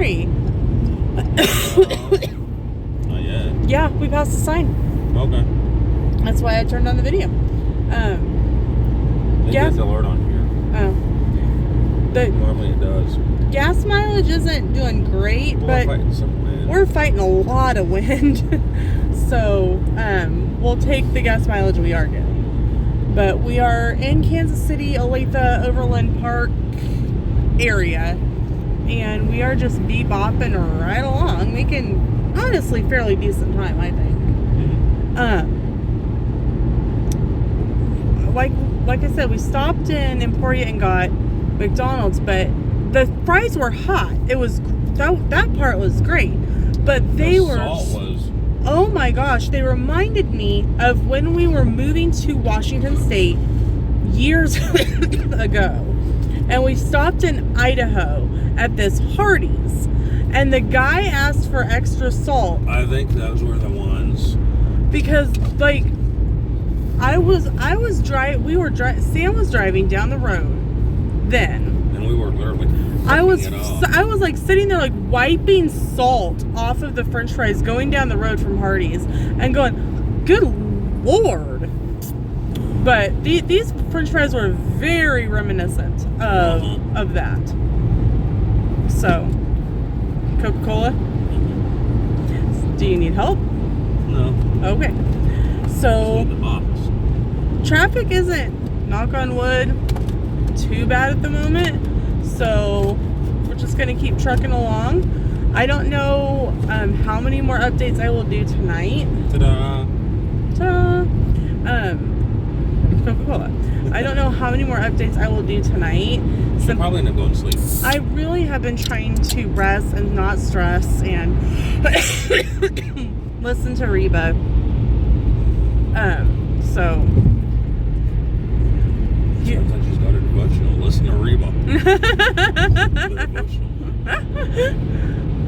free. Not yet. Yeah, we passed the sign. Okay. That's why I turned on the video. It gets alert on here. Normally it does. Gas mileage isn't doing great, but we're fighting some wind. we're fighting a lot of wind. So, we'll take the gas mileage we are getting. But we are in Kansas City, Olathe, Overland Park area. And we are just bebopping right along, making honestly fairly decent time, I think. Like I said, we stopped in Emporia and got McDonald's, but the fries were hot. It was that part was great, but the salt was. Oh my gosh, they reminded me of when we were moving to Washington State years ago, and we stopped in Idaho at this Hardee's, and the guy asked for extra salt. I think those were the ones. Because like Sam was driving down the road then. And we were literally I was like sitting there like wiping salt off of the french fries going down the road from Hardee's and going, good Lord. But these french fries were very reminiscent of that. So, Coca-Cola? Do you need help? No. Okay. So, traffic isn't, knock on wood, too bad at the moment. So, we're just going to keep trucking along. I don't know how many more updates I will do tonight. Ta-da! Ta-da! Coca-Cola. I don't know how many more updates I will do tonight. You'll probably end up going to sleep. I really have been trying to rest and not stress and listen to Reba. So. Sounds like she's got her devotional. Listen to Reba.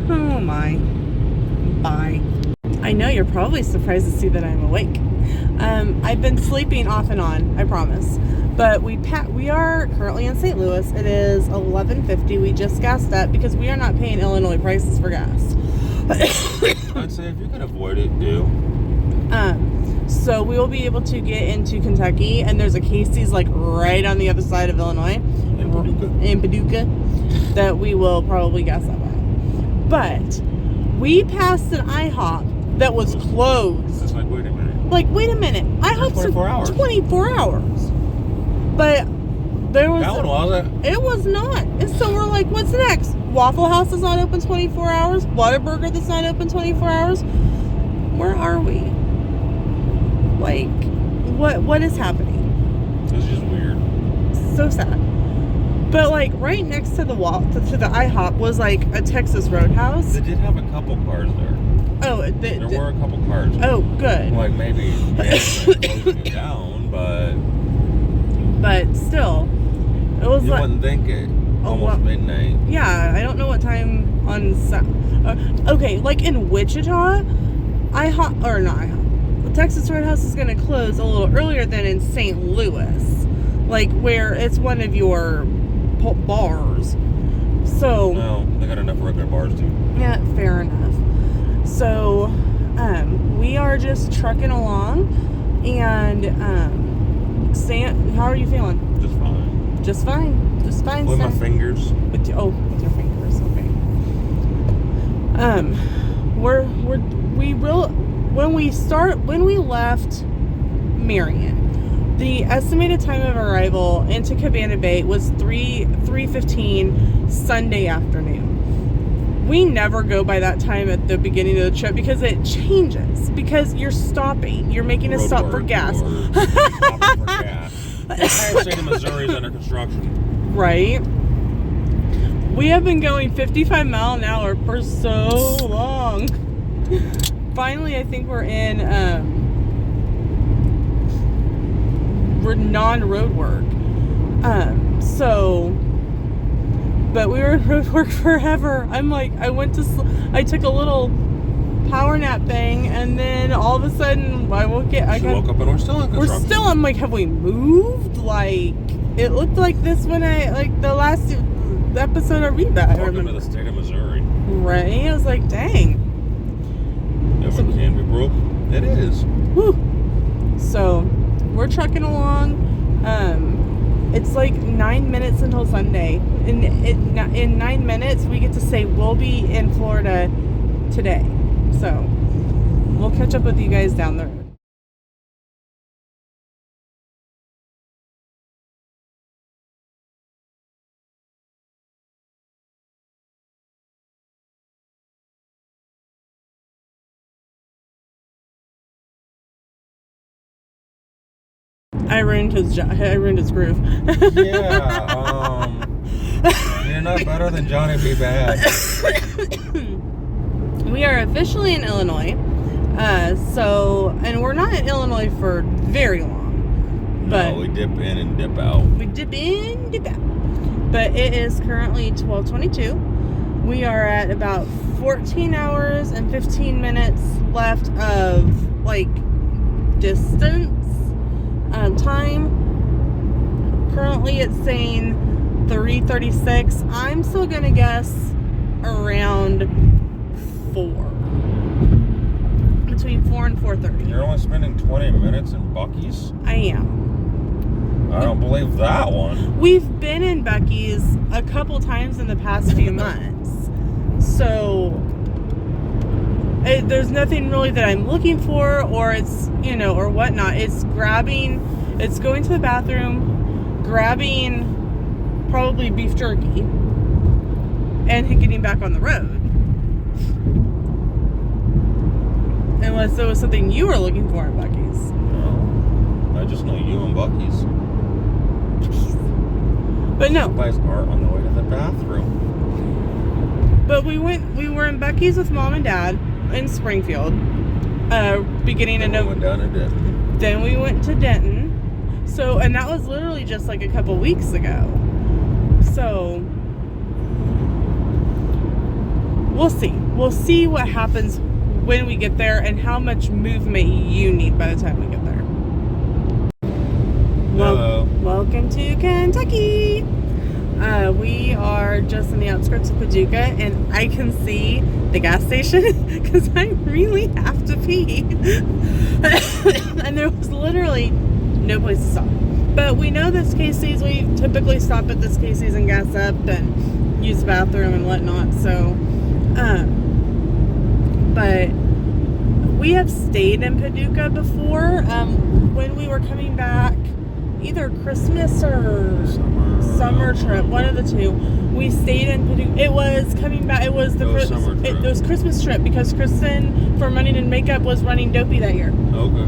Oh my. Bye. I know you're probably surprised to see that I'm awake. I've been sleeping off and on, I promise. But we are currently in St. Louis. It is 11:50. We just gassed up because we are not paying Illinois prices for gas. I'd say if you can avoid it, do. So we will be able to get into Kentucky, and there's a Casey's like right on the other side of Illinois. In Paducah. That we will probably gas up at. But we passed an IHOP that was closed. It's like, wait a minute. IHOP's 24 hours. 24 hours. But there was... That one wasn't. It was not. And so we're like, what's next? Waffle House is not open 24 hours. Whataburger that's not open 24 hours. Where are we? Like, what is happening? It's just weird. So sad. But like right next to the wall, to the IHOP was like a Texas Roadhouse. They did have a couple cars there. Oh, there were a couple cars. Oh, good. Like maybe closing it down, but still, it was you wouldn't think it. Almost midnight. Yeah, I don't know what time on. Okay, like in Wichita, Texas Roadhouse is going to close a little earlier than in St. Louis, like where it's one of your bars. So. No, they got enough regular bars too. Yeah, fair enough. So, we are just trucking along, and Sam, how are you feeling? Just fine. Just fine. Just fine. With my fingers. With your fingers. Okay. When we left Marion, the estimated time of arrival into Cabana Bay was 3:15 Sunday afternoon. We never go by that time at the beginning of the trip because it changes. Because you're stopping. You're making a stop for gas. Stopping for gas. The entire state of Missouri is under construction. Right? We have been going 55 mile an hour for so long. Finally, I think we're in non-road work. But we were in road work forever. I'm like, I took a little power nap thing, and then all of a sudden, She woke up and we're still in construction. I'm like, have we moved? Like, it looked like this when the last episode of Reba. Welcome to the state of Missouri. Right? I was like, dang. If it can be broke, it is. Whew. So, we're trucking along. It's like 9 minutes until Sunday. In 9 minutes, we get to say we'll be in Florida today. So, we'll catch up with you guys down the road. I ruined his groove. Yeah, you're not better than Johnny B. Bad. We are officially in Illinois. And we're not in Illinois for very long. But no, we dip in and dip out. We dip in, dip out. But it is currently 12:22. We are at about 14 hours and 15 minutes left of, like, distance. Time. Currently it's saying 3:36. I'm still gonna guess around 4. Between 4 and 4:30. You're only spending 20 minutes in Buc-ee's? I am. I don't believe that one. We've been in Buc-ee's a couple times in the past few months. So there's nothing really that I'm looking for, or it's, or whatnot. It's going to the bathroom, grabbing probably beef jerky, and getting back on the road. Unless there was something you were looking for in Buc-ee's. No. I just know you and Buc-ee's. But no. You guys are on the way to the bathroom. But we were in Buc-ee's with Mom and Dad in Springfield, beginning of November. Then we went to Denton. So, and that was literally just like a couple weeks ago. So, we'll see. We'll see what happens when we get there and how much movement you need by the time we get there. Hello. Welcome to Kentucky. We are just on the outskirts of Paducah, and I can see the gas station because I really have to pee. And there was literally no place to stop. But we know this Casey's. We typically stop at this Casey's and gas up and use the bathroom and whatnot. So, but we have stayed in Paducah before. When we were coming back, either Christmas or summer trip, one of the two. We stayed in Paducah. It was coming back. It was it was Christmas trip because Kristen from Running in Makeup was running Dopey that year. Okay.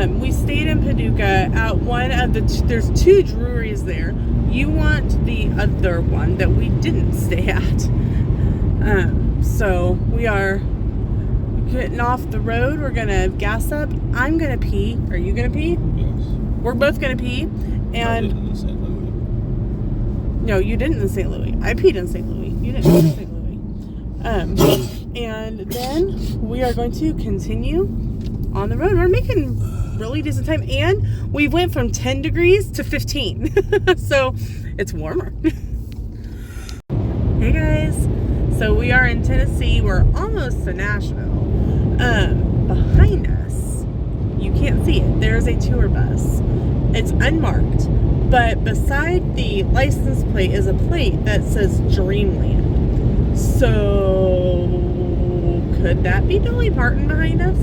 We stayed in Paducah at one of there's 2 breweries there. You want the other one that we didn't stay at. So we are getting off the road. We're gonna gas up. I'm gonna pee. Are you gonna pee? Yes. We're both gonna pee. And I did in St. Louis. No, you didn't in St. Louis. I peed in St. Louis. You didn't in St. Louis. And then we are going to continue on the road. We're making really decent time, and we went from 10 degrees to 15. So it's warmer. Hey guys, so we are in Tennessee. We're almost to Nashville. Behind us, you can't see it, there's a tour bus. It's unmarked, but beside the license plate is a plate that says Dreamland. So could that be Dolly Parton behind us?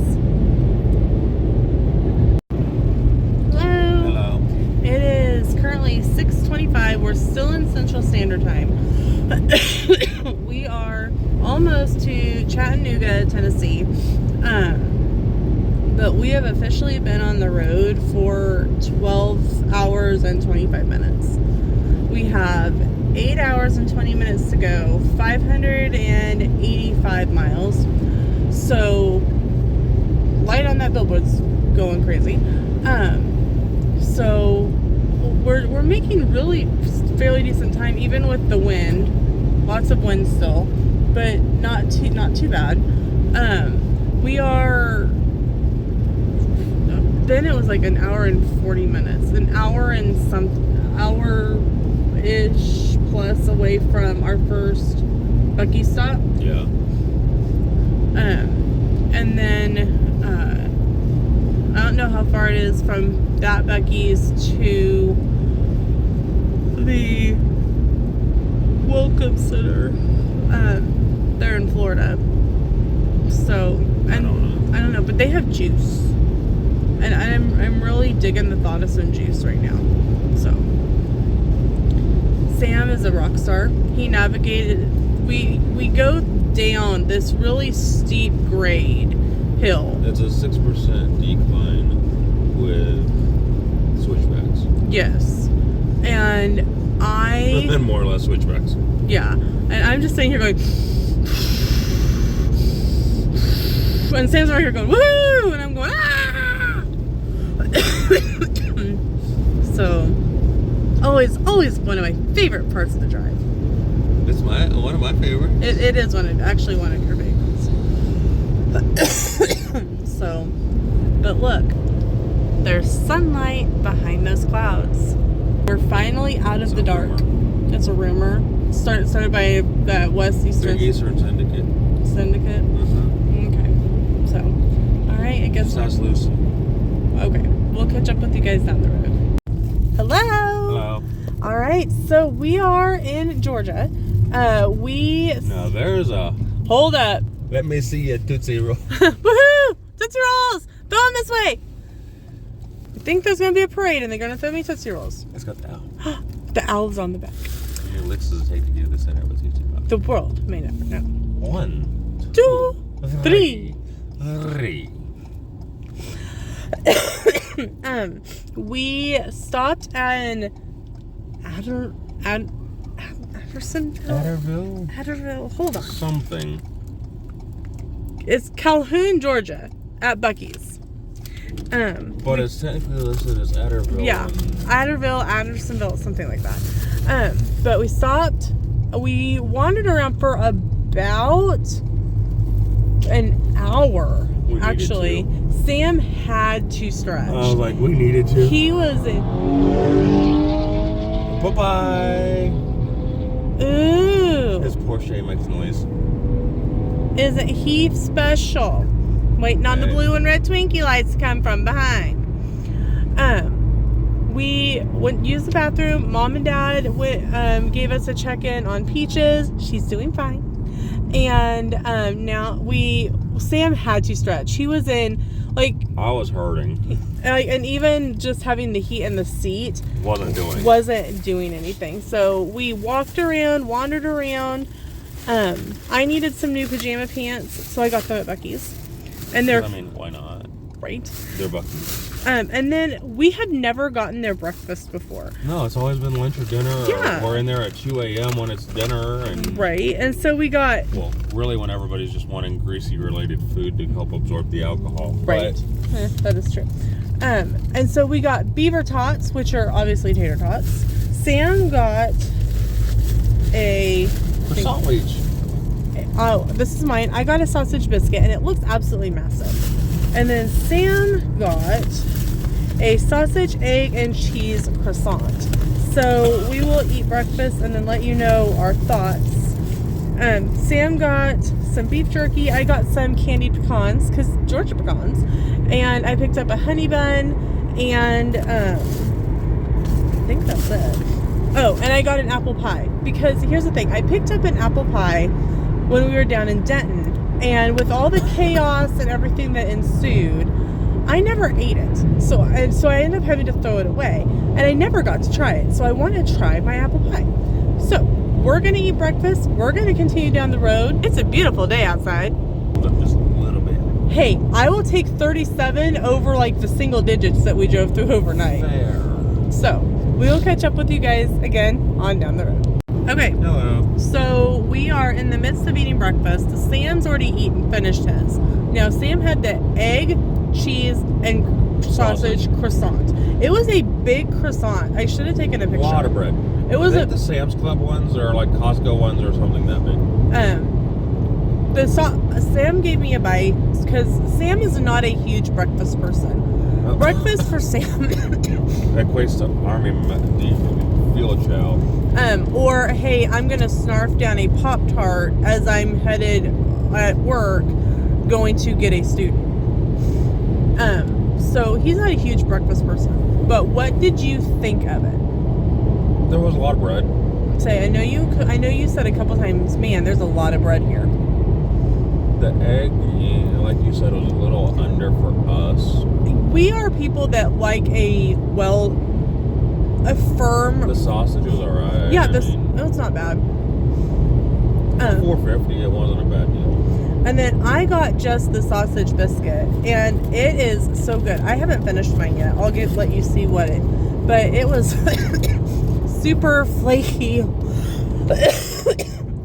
Hello. It is currently 6:25. We're still in Central Standard Time. We are almost to Chattanooga, Tennessee. But we have officially been on the road for 12 hours and 25 minutes. We have 8 hours and 20 minutes to go, 585 miles. So, light on that billboard's going crazy. So, we're making really fairly decent time, even with the wind. Lots of wind still, but not too bad. We are. Then it was like an hour and 40 minutes, an hour-ish plus away from our first Bucky stop. Yeah. And then I don't know how far it is from that Bucky's to the Welcome Center. They're in Florida. So I don't know. But they have juice. And I'm really digging the thought of some juice right now. So Sam is a rock star. He navigated. We go down this really steep grade hill. It's a 6% decline with switchbacks. Yes. And And more or less switchbacks. yeah. And I'm just sitting here going, and Sam's right here going, woo! And I'm going, ah! So, always one of my favorite parts of the drive. It's one of my favorites. It is one of your favorites. So, but look, there's sunlight behind those clouds. We're finally out of the dark. It's a rumor. Started by the West Eastern Syndicate. Syndicate. Okay. So, all right. I guess. That's loose. Okay. We'll catch up with you guys down the road. Hello. Hello. All right. So we are in Georgia. Now there's a. Hold up. Let me see your Tootsie Roll. Woohoo! Tootsie Rolls! Throw them this way! I think there's going to be a parade and they're going to throw me Tootsie Rolls. It's got the owl. The owl's on the back. How many licks does it take to get to the center of a Tootsie Pop? The world may never know. 1, 2, 3. 3. We stopped at Adderville. Hold on. Something. It's Calhoun, Georgia, at Bucky's. But it's technically listed as Adderville. Yeah, Adderville, Andersonville, something like that. But we stopped. We wandered around for about an hour. Actually, Sam had to stretch. I was like, we needed to. He was Bye-bye. Ooh. His Porsche makes noise. Isn't he special? Waiting on the blue and red Twinkie lights to come from behind. We went use the bathroom. Mom and Dad gave us a check-in on Peaches. She's doing fine. And now Sam had to stretch. He was in I was hurting. And even just having the heat in the seat Wasn't doing anything. So we wandered around. I needed some new pajama pants, so I got them at Bucky's. And they're, why not? Right? They're Bucky's. And then we had never gotten their breakfast before. No, it's always been lunch or dinner. Yeah. Or we're in there at 2 a.m. when it's dinner. Right. And so we got... Well, really when everybody's just wanting greasy-related food to help absorb the alcohol. Right. That is true. And so we got beaver tots, which are obviously tater tots. Sam got a... Croissant leech. Oh, this is mine. I got a sausage biscuit, and it looks absolutely massive. And then Sam got a sausage, egg, and cheese croissant. So we will eat breakfast and then let you know our thoughts. Sam got some beef jerky. I got some candied pecans, because Georgia pecans. And I picked up a honey bun, and I think that's it. Oh, and I got an apple pie. Because here's the thing. I picked up an apple pie when we were down in Denton. And with all the chaos and everything that ensued, I never ate it. So I ended up having to throw it away. And I never got to try it. So I wanted to try my apple pie. So we're going to eat breakfast. We're going to continue down the road. It's a beautiful day outside. Just a little bit. Hey, I will take 37 over the single digits that we drove through overnight. Fair. So we will catch up with you guys again on down the road. Okay. Hello. So we are in the midst of eating breakfast. Sam's already finished his. Now Sam had the egg, cheese, and sausage croissant. It was a big croissant. I should have taken a picture. A lot of bread. It was the Sam's Club ones or like Costco ones or something that big. Sam gave me a bite because Sam is not a huge breakfast person. breakfast for Sam. Equates to Army field chow. Or, hey, I'm going to snarf down a Pop-Tart as I'm headed at work going to get a student. So he's not a huge breakfast person. But what did you think of it? There was a lot of bread. Say, I know you said a couple times, man, there's a lot of bread here. The egg, like you said, was a little under for us. We are people that like a firm. The sausage was alright. Yeah, it's not bad. $4.50, it wasn't a bad deal. And then I got just the sausage biscuit, and it is so good. I haven't finished mine yet. I'll let you see but it was super flaky.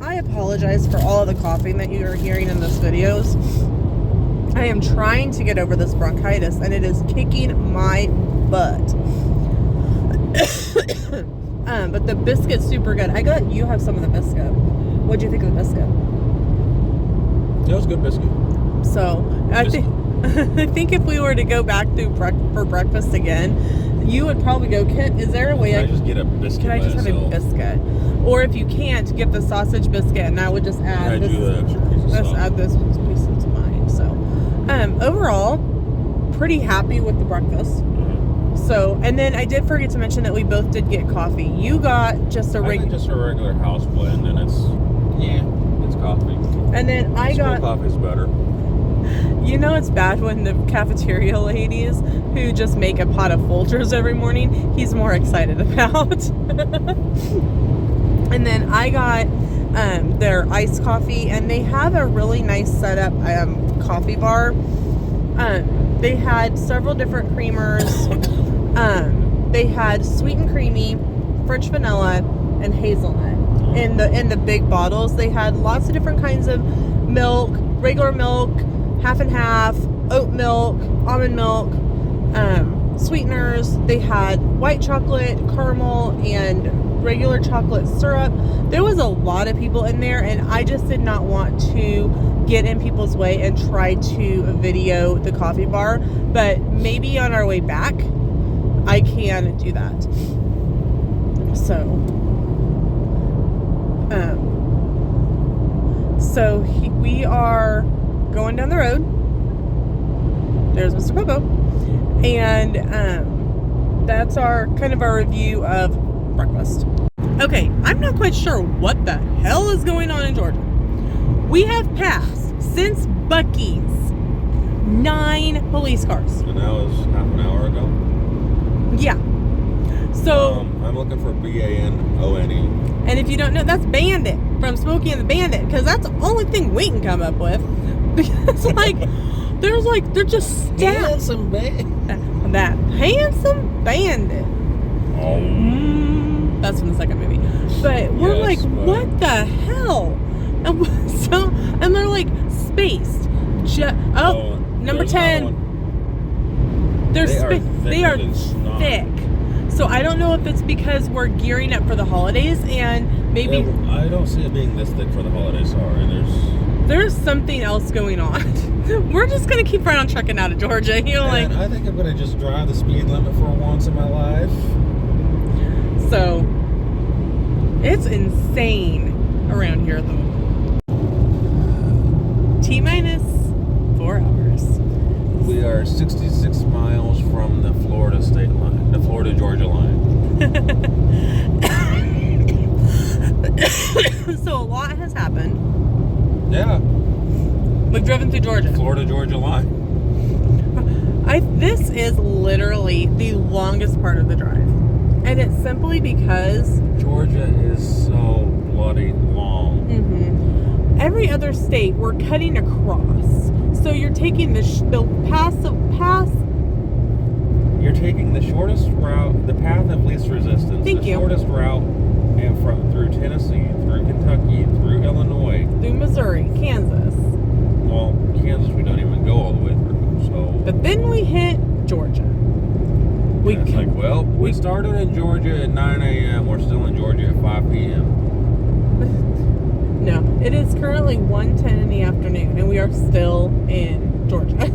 I apologize for all of the coughing that you are hearing in those videos. I am trying to get over this bronchitis, and it is kicking my butt. But the biscuit's super good. I got you have some of the biscuit. What'd you think of the biscuit? It was a good biscuit. So I think if we were to go back for breakfast again, you would probably go, Kent, is there a way Can I just get a biscuit? Can I just have a biscuit? Or if you can't, get the sausage biscuit, and I would just add this. Let's add this piece to mine. So, overall, pretty happy with the breakfast. So, and then I did forget to mention that we both did get coffee. You got just a regular house blend, and it's coffee. And then I got coffee's better. You know it's bad when the cafeteria ladies who just make a pot of Folgers every morning, he's more excited about. And then I got their iced coffee, and they have a really nice setup coffee bar. They had several different creamers. They had sweet and creamy, French vanilla, and hazelnut. In the big bottles, they had lots of different kinds of milk, regular milk, half and half, oat milk, almond milk, sweeteners. They had white chocolate, caramel, and regular chocolate syrup. There was a lot of people in there, and I just did not want to get in people's way and try to video the coffee bar. But maybe on our way back, I can do that. So we are going down the road. There's Mr. Popo. And that's our review of breakfast. Okay, I'm not quite sure what the hell is going on in Georgia. We have passed, since Buc-ee's, 9 police cars. And that was half an hour ago? Yeah. So I'm looking for BANONE. And if you don't know, that's Bandit from Smokey and the Bandit, because that's the only thing we can come up with. Because they're just stacked. Handsome bandit. That handsome bandit. Oh. That's from the second movie. But we're what the hell? And they're like spaced. Number 10. They are thick. So I don't know if it's because we're gearing up for the holidays, and maybe I don't see it being this thick for the holidays. Sorry, there's something else going on. We're just gonna keep right on trucking out of Georgia. I think I'm gonna just drive the speed limit for once in my life. So it's insane around here though. T-minus 4 hours. We are 66 miles from the Florida state line, the Florida-Georgia line. So a lot has happened. Yeah. We've driven through Georgia. Florida-Georgia line. This is literally the longest part of the drive. And it's simply because Georgia is so bloody long. Mm-hmm. Every other state, we're cutting across. So you're taking the pass. You're taking the shortest route, the path of least resistance. Thank you. Shortest route, and through Tennessee, through Kentucky, through Illinois, through Missouri, Kansas. Well, Kansas we don't even go all the way through. So. But then we hit Georgia. We started in Georgia at 9 a.m. We're still in Georgia at 5 p.m. No, it is currently 1:10 in the afternoon, and we are still in Georgia.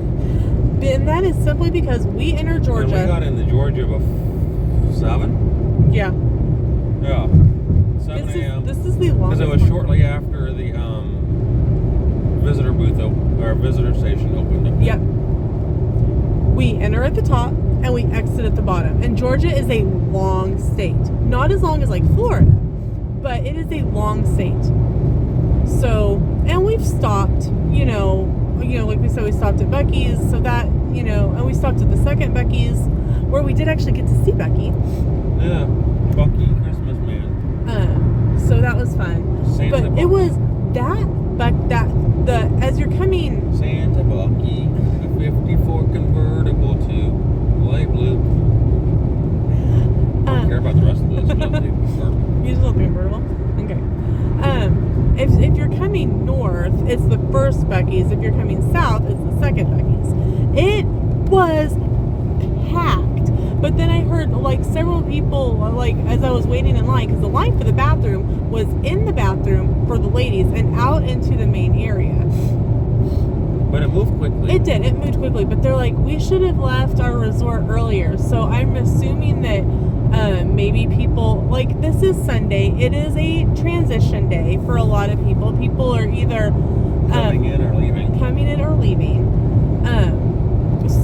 And that is simply because we entered Georgia. And we got into Georgia before 7? Yeah. Yeah. 7 a.m. This is the longest. Because it was shortly after the visitor booth or visitor station opened up. Yep. We enter at the top and we exit at the bottom. And Georgia is a long state. Not as long as like Florida, but it is a long state. So, and we've stopped, like we said, we stopped at Becky's, so that, and we stopped at the second Becky's, where we did actually get to see Becky. Yeah, Bucky, Christmas man. So that was fun. Santa but Bucky. It was as you're coming. Santa Bucky, a 54 convertible to light blue. I don't care about the rest of this. You just love convertible? Okay. If you're coming north, it's the first Becky's. If you're coming south, it's the second Becky's. It was packed. But then I heard like several people, like as I was waiting in line, because the line for the bathroom was in the bathroom for the ladies and out into the main area. But it moved quickly. It did. It moved quickly. But they're like, we should have left our resort earlier. So I'm assuming that maybe people, like this is Sunday. It is a transition day for a lot of people. People are either coming in or leaving.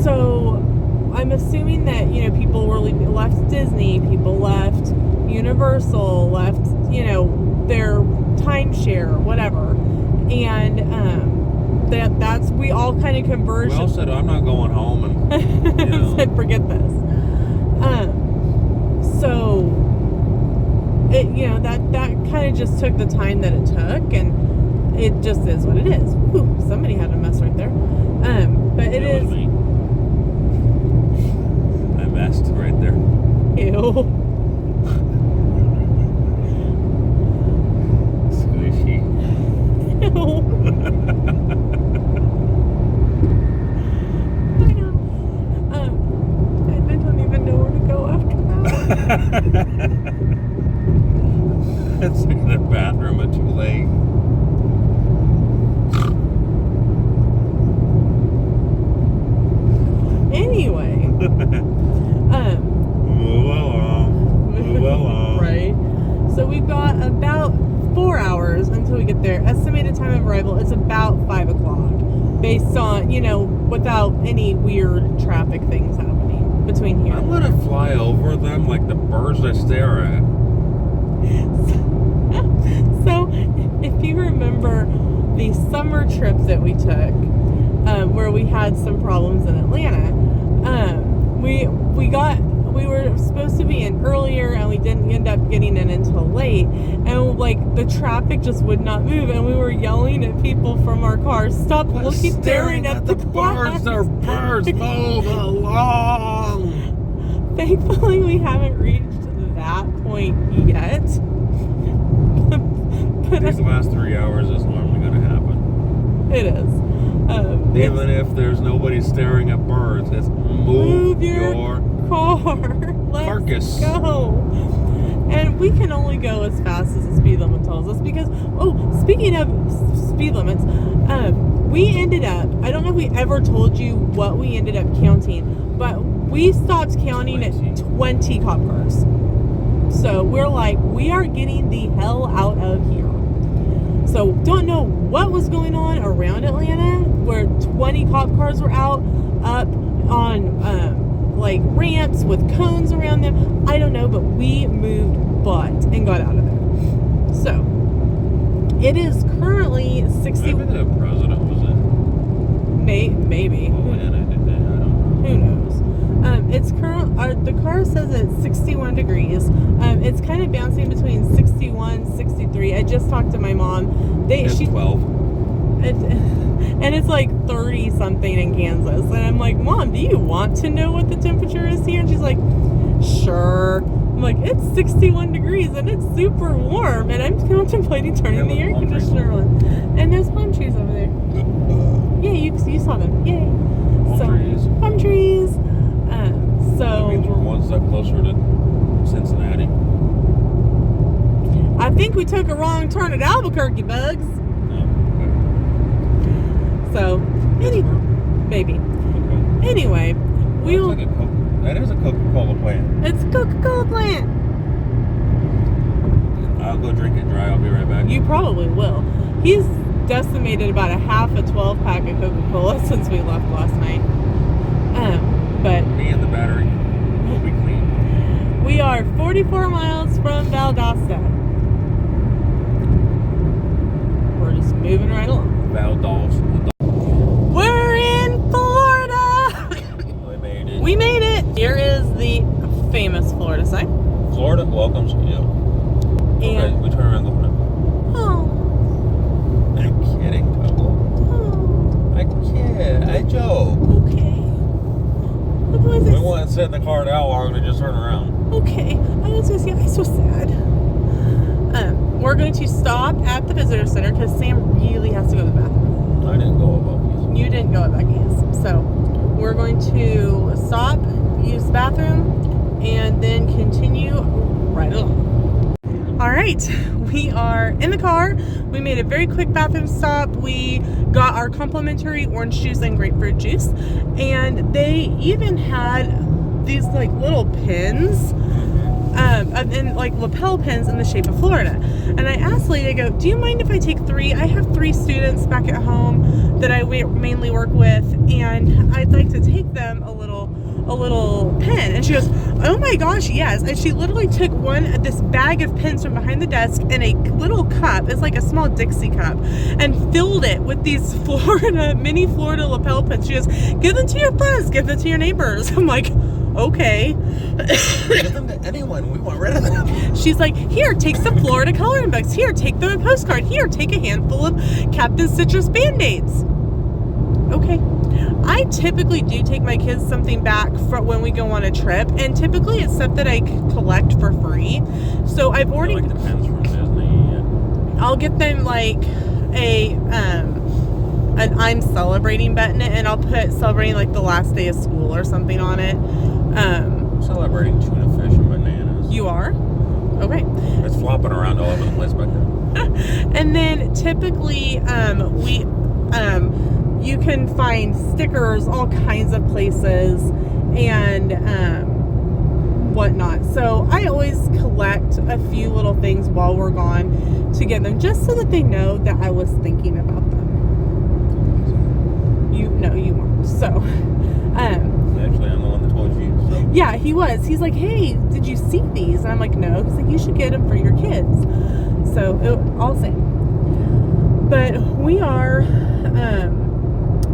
So I'm assuming that, people were left Disney, people left Universal, left, their timeshare, whatever. And that's we all kind of converged. We all said, I'm not going home, and said, forget this. So it, that kind of just took the time that it took, and it just is what it is. Whew, somebody had a mess right there. But it is. Me. I messed right there. Ew. Squishy. Ew. I know. I don't even know where to go after that. It's in the bathroom at too late. Anyway. Move along. Right. So we've got about 4 hours until we get there. Estimated time of arrival is about 5 o'clock. Based on, without any weird traffic things happening between here. I'm gonna fly over them like the birds I stare at. So, if you remember the summer trip that we took, where we had some problems in Atlanta, we were supposed to be in earlier, and we didn't end up getting in until late, and like the traffic just would not move, and we were yelling at people from our cars, stop looking, staring at the birds. They're birds. Move along. Thankfully, we haven't reached that point yet. But These last 3 hours is normally going to happen. It is. Even if there's nobody staring at birds, it's move your car. Let's carcass. go. And we can only go as fast as the speed limit tells us because, speaking of speed limits, we ended up, I don't know if we ever told you what we ended up counting, but we stopped counting at 20 cop cars. So we're like, we are getting the hell out of here. So don't know what was going on around Atlanta where 20 cop cars were out, up on like ramps with cones around them. I don't know, but we moved butt and got out of there. So it is currently 60. Maybe the president was in. Maybe. Atlanta did that. I don't know. Who knows? It's the car says it's 61 degrees. It's kind of bouncing between 61, 63. I just talked to my mom. It's 12. And it's like 30 something in Kansas. And I'm like, Mom, do you want to know what the temperature is here? And she's like, sure. I'm like, it's 61 degrees and it's super warm. And I'm contemplating turning the air conditioner on. And there's palm trees over there. Yeah, you saw them. Yay. Palm trees. That means we're one step closer to Cincinnati. I think we took a wrong turn at Albuquerque, Bugs. Oh, okay. So, maybe. Okay. Anyway, that is a Coca-Cola plant. It's a Coca-Cola plant. I'll go drink it dry. I'll be right back. You probably will. He's decimated about a half a 12-pack of Coca-Cola since we left last night. But me and the battery will be clean. We are 44 miles from Valdosta. We're just moving right along. Valdosta. We're in Florida. We made it. Here is the famous Florida sign. Florida welcomes you. Okay, we turn around and go. Oh. I'm kidding, Togo. Oh. I kid. I joke. Okay. We want to sit in the car now while we're going to just turn around. Okay. I was going to say, I'm so sad. We're going to stop at the visitor center because Sam really has to go to the bathroom. I didn't go at Buc-ee's. You didn't go at Buc-ee's. So we're going to stop, use the bathroom, and then continue right along. All right, we are in the car. We made a very quick bathroom stop. We got our complimentary orange juice and grapefruit juice, and they even had these like little pins, and like lapel pins in the shape of Florida. And I asked Lady, I go, do you mind if I take 3? I have 3 students back at home that I mainly work with, and I'd like to take them a little pin. And she goes, oh my gosh, yes. And she literally took this bag of pins from behind the desk in a little cup, it's like a small Dixie cup, and filled it with these mini Florida lapel pins. She goes, give them to your friends, give them to your neighbors. I'm like, okay. Give them to anyone. We want rid of them. She's like, here, take some Florida coloring books. Here, take them a postcard. Here, take a handful of Captain Citrus Band-Aids. Okay. I typically do take my kids something back for when we go on a trip, and typically it's stuff that I collect for free. So I've already. Like the pins from Disney. Yeah. I'll get them like an I'm celebrating button, and I'll put celebrating like the last day of school or something on it. Celebrating tuna fish and bananas. You are? Okay. It's flopping around all over the place back there. And then typically you can find stickers all kinds of places and whatnot. So I always collect a few little things while we're gone to get them, just so that they know that I was thinking about them. You weren't. So actually, I'm the one that told you. So. Yeah, he was. He's like, hey, did you see these? And I'm like, no. He's like, you should get them for your kids. So I'll say. But we are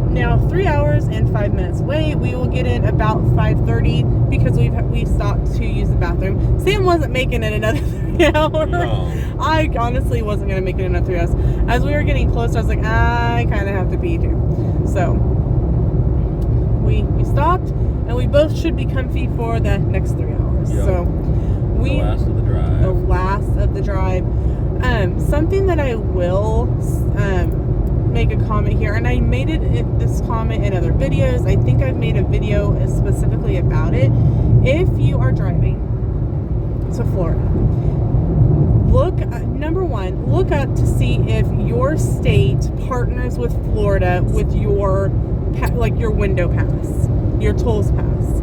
now 3 hours and 5 minutes away. We will get in about 5:30 because we stopped to use the bathroom. Sam wasn't making it another 3 hours. No. I honestly wasn't going to make it another 3 hours. As we were getting closer, I was like, I kind of have to pee too. So we stopped, and we both should be comfy for the next 3 hours. Yep. So the last of the drive. The last of the drive. Something that I will make a comment here, and I made this comment in other videos. I think I've made a video specifically about it. If you are driving to Florida, number one, look up to see if your state partners with Florida with your window pass, your tolls pass.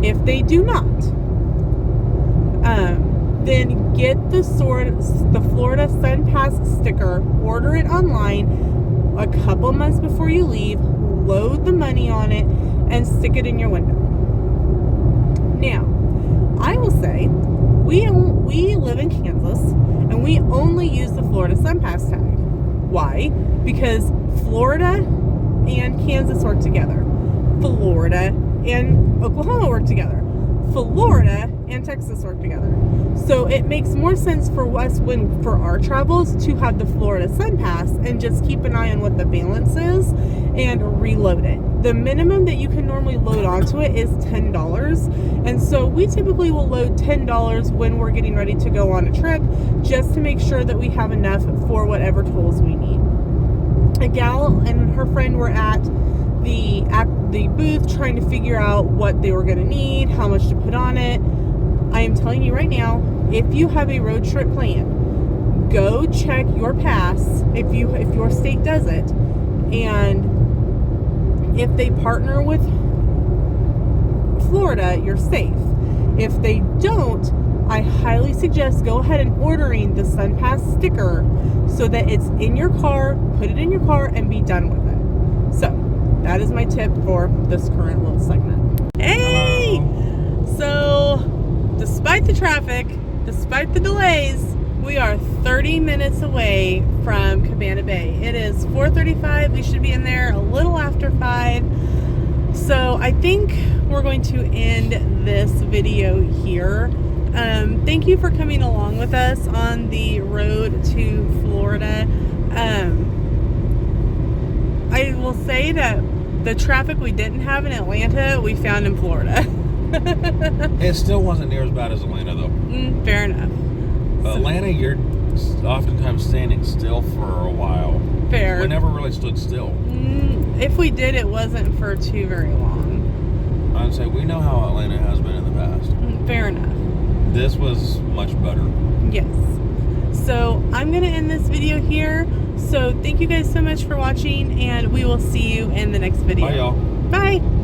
If they do not, then get the Florida Sun Pass sticker, order it online a couple months before you leave, load the money on it, and stick it in your window. Now, I will say, we live in Kansas, and we only use the Florida Sun Pass tag. Why? Because Florida and Kansas work together. Florida and Oklahoma work together. Florida and Texas work together. So it makes more sense for us for our travels to have the Florida Sun Pass and just keep an eye on what the balance is and reload it. The minimum that you can normally load onto it is $10. And so we typically will load $10 when we're getting ready to go on a trip, just to make sure that we have enough for whatever tolls we need. A gal and her friend were at the booth trying to figure out what they were going to need, how much to put on it. I am telling you right now, if you have a road trip plan, go check your pass if your state does it, and if they partner with Florida, you're safe. If they don't, I highly suggest go ahead and ordering the SunPass sticker so that it's in your car, put it in your car, and be done with it. So that is my tip for this current little segment. Hey! Hello. So despite the traffic, despite the delays, we are 30 minutes away from Cabana Bay. It is 4:35. We should be in there a little after 5. So I think we're going to end this video here. Thank you for coming along with us on the road to Florida. I will say that the traffic we didn't have in Atlanta, we found in Florida. It still wasn't near as bad as Atlanta, though. Fair enough. Atlanta, you're oftentimes standing still for a while. Fair. We never really stood still. If we did, it wasn't for too very long. I'd say we know how Atlanta has been in the past. Fair enough. This was much better. Yes. So I'm going to end this video here. So thank you guys so much for watching, and we will see you in the next video. Bye, y'all. Bye.